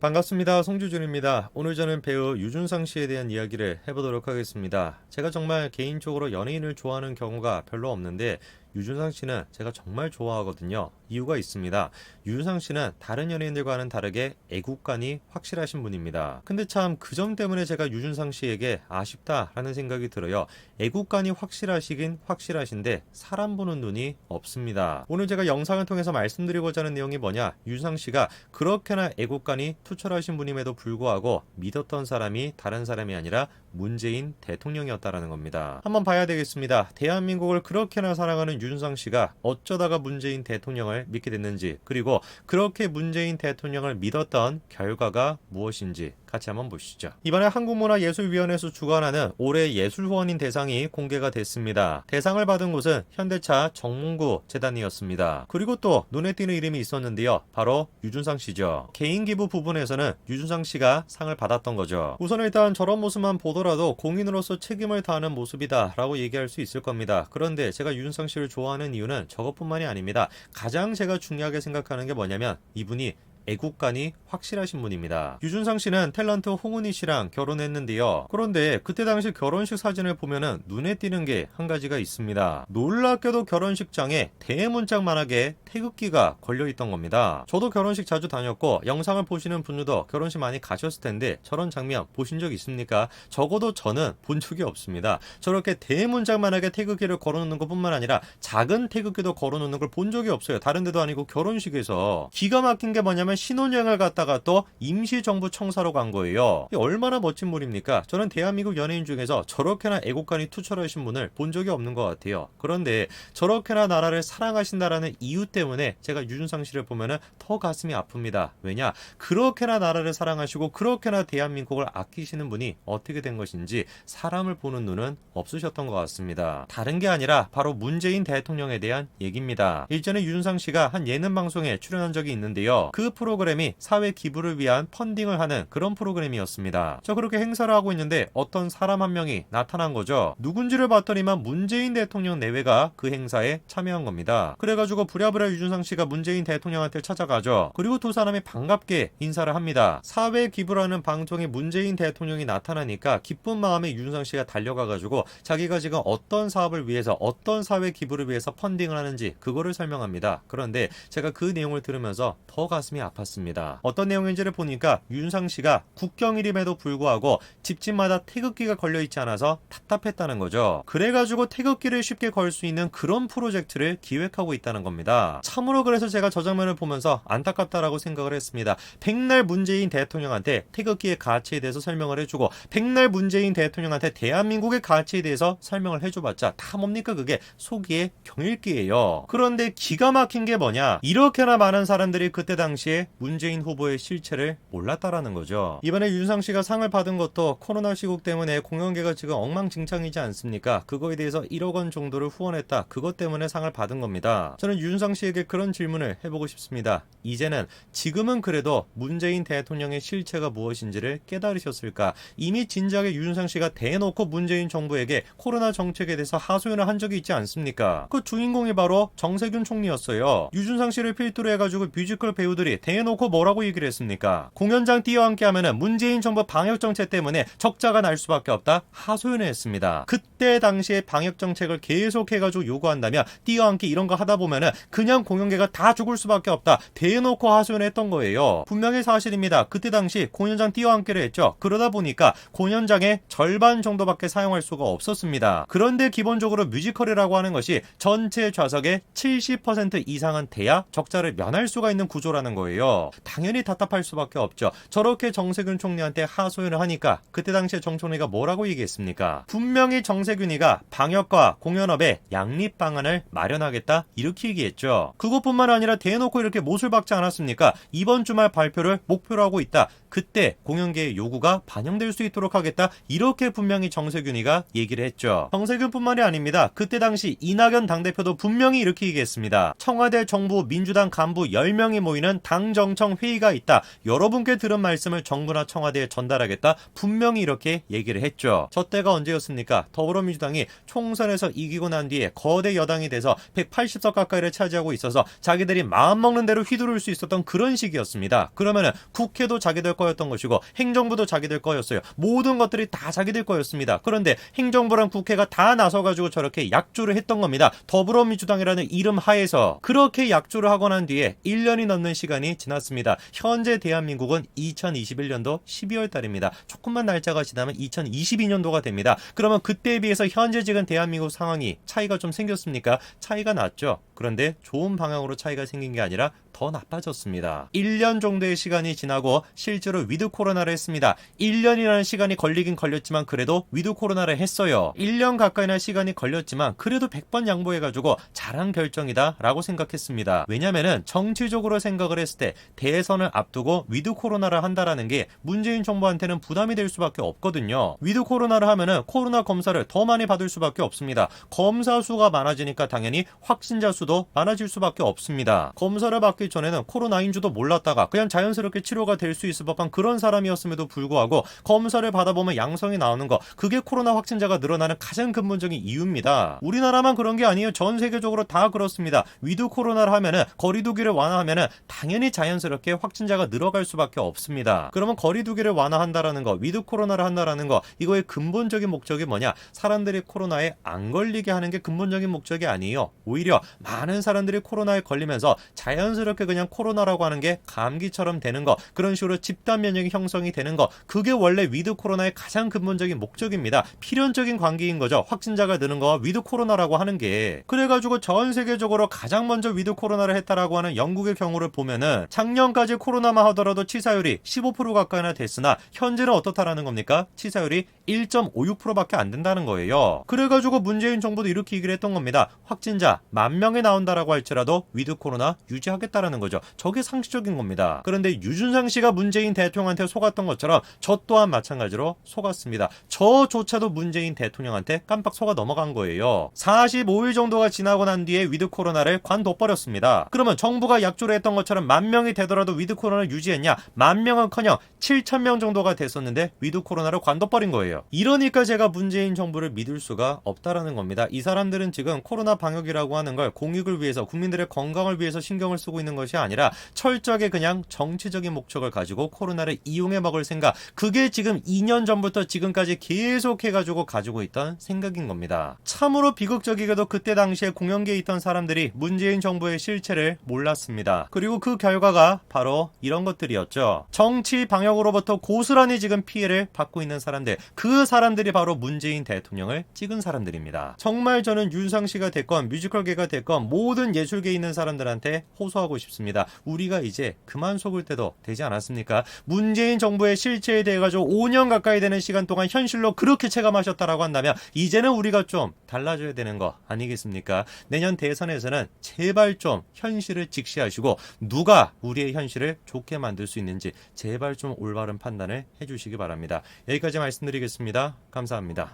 반갑습니다. 송주준입니다. 오늘 저는 배우 유준상 씨에 대한 이야기를 해보도록 하겠습니다. 제가 정말 개인적으로 연예인을 좋아하는 경우가 별로 없는데 유준상 씨는 제가 정말 좋아하거든요. 이유가 있습니다. 유준상 씨는 다른 연예인들과는 다르게 애국간이 확실하신 분입니다. 근데 참 그 점 때문에 제가 유준상 씨에게 아쉽다라는 생각이 들어요. 애국간이 확실하시긴 확실하신데 사람 보는 눈이 없습니다. 오늘 제가 영상을 통해서 말씀드리고자 하는 내용이 뭐냐, 유준상 씨가 그렇게나 애국간이 투철하신 분임에도 불구하고 믿었던 사람이 다른 사람이 아니라 문재인 대통령이었다라는 겁니다. 한번 봐야 되겠습니다. 대한민국을 그렇게나 사랑하는 유준상 씨가 어쩌다가 문재인 대통령을 믿게 됐는지, 그리고 그렇게 문재인 대통령을 믿었던 결과가 무엇인지 같이 한번 보시죠. 이번에 한국문화예술위원회에서 주관하는 올해 예술후원인 대상이 공개가 됐습니다. 대상을 받은 곳은 현대차 정몽구 재단이었습니다. 그리고 또 눈에 띄는 이름이 있었는데요. 바로 유준상 씨죠. 개인 기부 부분에서는 유준상 씨가 상을 받았던 거죠. 우선 일단 저런 모습만 보더라도 공인으로서 책임을 다하는 모습이다 라고 얘기할 수 있을 겁니다. 그런데 제가 유준상 씨를 좋아하는 이유는 저것뿐만이 아닙니다. 가장 제가 중요하게 생각하는 게 뭐냐면 이분이 애국간이 확실하신 분입니다. 유준상 씨는 탤런트 홍은희 씨랑 결혼했는데요. 그런데 그때 당시 결혼식 사진을 보면은 눈에 띄는 게 한 가지가 있습니다. 놀랍게도 결혼식장에 대문짝만하게 태극기가 걸려있던 겁니다. 저도 결혼식 자주 다녔고 영상을 보시는 분들도 결혼식 많이 가셨을 텐데 저런 장면 보신 적 있습니까? 적어도 저는 본 적이 없습니다. 저렇게 대문짝만하게 태극기를 걸어놓는 것뿐만 아니라 작은 태극기도 걸어놓는 걸 본 적이 없어요. 다른 데도 아니고 결혼식에서. 기가 막힌 게 뭐냐면 신혼여행을 갔다가 또 임시정부 청사로 간 거예요. 얼마나 멋진 분입니까? 저는 대한민국 연예인 중에서 저렇게나 애국간이 투철하신 분을 본 적이 없는 것 같아요. 그런데 저렇게나 나라를 사랑하신다라는 이유 때문에 제가 유준상 씨를 보면은 더 가슴이 아픕니다. 왜냐? 그렇게나 나라를 사랑하시고 그렇게나 대한민국을 아끼시는 분이 어떻게 된 것인지 사람을 보는 눈은 없으셨던 것 같습니다. 다른 게 아니라 바로 문재인 대통령에 대한 얘기입니다. 일전에 유준상 씨가 한 예능 방송에 출연한 적이 있는데요. 그 프로그램이 사회 기부를 위한 펀딩을 하는 그런 프로그램이었습니다. 저 그렇게 행사를 하고 있는데 어떤 사람 한 명이 나타난 거죠. 누군지를 봤더니만 문재인 대통령 내외가 그 행사에 참여한 겁니다. 그래가지고 부랴부랴 유준상 씨가 문재인 대통령한테 찾아가죠. 그리고 두 사람이 반갑게 인사를 합니다. 사회 기부라는 방송에 문재인 대통령이 나타나니까 기쁜 마음에 유준상 씨가 달려가가지고 자기가 지금 어떤 사업을 위해서 어떤 사회 기부를 위해서 펀딩을 하는지 그거를 설명합니다. 그런데 제가 그 내용을 들으면서 더 가슴이 아팠습니다. 어떤 내용인지를 보니까 유준상 씨가 국경일임에도 불구하고 집집마다 태극기가 걸려있지 않아서 답답했다는 거죠. 그래가지고 태극기를 쉽게 걸 수 있는 그런 프로젝트를 기획하고 있다는 겁니다. 참으로 그래서 제가 저 장면을 보면서 안타깝다라고 생각을 했습니다. 백날 문재인 대통령한테 태극기의 가치에 대해서 설명을 해주고 백날 문재인 대통령한테 대한민국의 가치에 대해서 설명을 해줘봤자 다 뭡니까? 그게 속이의 경읽기예요. 그런데 기가 막힌 게 뭐냐? 이렇게나 많은 사람들이 그때 당시에 문재인 후보의 실체를 몰랐다라는 거죠. 이번에 유준상 씨가 상을 받은 것도 코로나 시국 때문에 공연계가 지금 엉망진창이지 않습니까? 그거에 대해서 1억 원 정도를 후원했다. 그것 때문에 상을 받은 겁니다. 저는 유준상 씨에게 그런 질문을 해보고 싶습니다. 이제는 지금은 그래도 문재인 대통령의 실체가 무엇인지를 깨달으셨을까? 이미 진작에 유준상 씨가 대놓고 문재인 정부에게 코로나 정책에 대해서 하소연을 한 적이 있지 않습니까? 그 주인공이 바로 정세균 총리였어요. 유준상 씨를 필두로 해가지고 뮤지컬 배우들이 대놓고 뭐라고 얘기를 했습니까? 공연장 띄어앉게 하면은 문재인 정부 방역정책 때문에 적자가 날 수밖에 없다 하소연을 했습니다. 그때 당시에 방역정책을 계속해가지고 요구한다면 띄어앉기 이런 거 하다 보면은 그냥 공연계가 다 죽을 수밖에 없다 대놓고 하소연했던 거예요. 분명히 사실입니다. 그때 당시 공연장 띄어앉기를 했죠. 그러다 보니까 공연장의 절반 정도밖에 사용할 수가 없었습니다. 그런데 기본적으로 뮤지컬이라고 하는 것이 전체 좌석의 70% 이상은 돼야 적자를 면할 수가 있는 구조라는 거예요. 당연히 답답할 수밖에 없죠. 저렇게 정세균 총리한테 하소연을 하니까 그때 당시에 정 총리가 뭐라고 얘기했습니까? 분명히 정세균이가 방역과 공연업에 양립 방안을 마련하겠다 이렇게 얘기했죠. 그것뿐만 아니라 대놓고 이렇게 못을 박지 않았습니까? 이번 주말 발표를 목표로 하고 있다. 그때 공영계의 요구가 반영될 수 있도록 하겠다. 이렇게 분명히 정세균이가 얘기를 했죠. 정세균뿐만이 아닙니다. 그때 당시 이낙연 당대표도 분명히 이렇게 얘기했습니다. 청와대 정부 민주당 간부 10명이 모이는 당정청 회의가 있다. 여러분께 들은 말씀을 정부나 청와대에 전달하겠다. 분명히 이렇게 얘기를 했죠. 저 때가 언제였습니까? 더불어민주당이 총선에서 이기고 난 뒤에 거대 여당이 돼서 180석 가까이를 차지하고 있어서 자기들이 마음먹는 대로 휘두를 수 있었던 그런 시기였습니다. 그러면은 국회도 자기들 거였던 것이고 행정부도 자기들 거였어요. 모든 것들이 다 자기들 거였습니다. 그런데 행정부랑 국회가 다 나서가지고 저렇게 약조를 했던 겁니다. 더불어민주당이라는 이름 하에서 그렇게 약조를 하고 난 뒤에 1년이 넘는 시간이 지났습니다. 현재 대한민국은 2021년도 12월 달입니다. 조금만 날짜가 지나면 2022년도가 됩니다. 그러면 그때에 비해서 현재 지금 대한민국 상황이 차이가 좀 생겼습니까? 차이가 났죠. 그런데 좋은 방향으로 차이가 생긴 게 아니라 더 나빠졌습니다. 1년 정도의 시간이 지나고 실제로 위드 코로나를 했습니다. 1년이라는 시간이 걸리긴 걸렸지만 그래도 위드 코로나를 했어요. 1년 가까이나 시간이 걸렸지만 그래도 100번 양보해가지고 잘한 결정이다 라고 생각했습니다. 왜냐면은 정치적으로 생각을 했을 때 대선을 앞두고 위드 코로나를 한다라는 게 문재인 정부한테는 부담이 될 수밖에 없거든요. 위드 코로나를 하면은 코로나 검사를 더 많이 받을 수밖에 없습니다. 검사 수가 많아지니까 당연히 확진자 수도 많아질 수밖에 없습니다. 검사를 받기 전에는 코로나인 줄도 몰랐다가 그냥 자연스럽게 치료가 될 수 있을 법한 그런 사람이었음에도 불구하고 검사를 받아보면 양성이 나오는 거, 그게 코로나 확진자가 늘어나는 가장 근본적인 이유입니다. 우리나라만 그런 게 아니에요. 전 세계적으로 다 그렇습니다. 위드 코로나를 하면은 거리두기를 완화하면은 당연히 자연스럽게 확진자가 늘어갈 수밖에 없습니다. 그러면 거리두기를 완화한다라는 거, 위드 코로나를 한다라는 거, 이거의 근본적인 목적이 뭐냐? 사람들이 코로나에 안 걸리게 하는 게 근본적인 목적이 아니에요. 오히려 많은 사람들이 코로나에 걸리면서 자연스럽게 그냥 코로나라고 하는 게 감기처럼 되는 거, 그런 식으로 집단 면역이 형성이 되는 거, 그게 원래 위드 코로나의 가장 근본적인 목적입니다. 필연적인 관계인 거죠. 확진자가 느는 거와 위드 코로나라고 하는 게. 그래가지고 전 세계적으로 가장 먼저 위드 코로나를 했다라고 하는 영국의 경우를 보면은 작년까지 코로나만 하더라도 치사율이 15% 가까이나 됐으나 현재는 어떻다라는 겁니까? 치사율이 1.56%밖에 안 된다는 거예요. 그래가지고 문재인 정부도 이렇게 얘기를 했던 겁니다. 확진자 10,000명이 나온다라고 할지라도 위드 코로나 유지하겠다라는 거죠. 저게 상식적인 겁니다. 그런데 유준상 씨가 문재인 대통령한테 속았던 것처럼 저 또한 마찬가지로 속았습니다. 저조차도 문재인 대통령한테 깜빡 속아 넘어간 거예요. 45일 정도가 지나고 난 뒤에 위드 코로나를 관둬버렸습니다. 그러면 정부가 약조를 했던 것처럼 10,000명이 되더라도 위드 코로나를 유지했냐? 10,000명은커녕 7,000명 정도가 됐었는데 위드 코로나를 관둬버린 거예요. 이러니까 제가 문재인 정부를 믿을 수가 없다라는 겁니다. 이 사람들은 지금 코로나 방역이라고 하는 걸 공익을 위해서, 국민들의 건강을 위해서 신경을 쓰고 있는 것이 아니라 철저하게 그냥 정치적인 목적을 가지고 코로나를 이용해 먹을 생각, 그게 지금 2년 전부터 지금까지 계속 해가지고 가지고 있던 생각인 겁니다. 참으로 비극적이게도 그때 당시에 공영계에 있던 사람들이 문재인 정부의 실체를 몰랐습니다. 그리고 그 결과가 바로 이런 것들이었죠. 정치 방역으로부터 고스란히 지금 피해를 받고 있는 사람들, 그 사람들이 바로 문재인 대통령을 찍은 사람들입니다. 정말 저는 윤상 씨가 됐건 뮤지컬계가 됐건 모든 예술계에 있는 사람들한테 호소하고 싶습니다. 우리가 이제 그만 속을 때도 되지 않았습니까? 문재인 정부의 실체에 대해 가지고 5년 가까이 되는 시간 동안 현실로 그렇게 체감하셨다라고 한다면 이제는 우리가 좀 달라져야 되는 거 아니겠습니까? 내년 대선에서는 제발 좀 현실을 직시하시고 누가 우리의 현실을 좋게 만들 수 있는지 제발 좀 올바른 판단을 해주시기 바랍니다. 여기까지 말씀드리겠습니다. 감사합니다.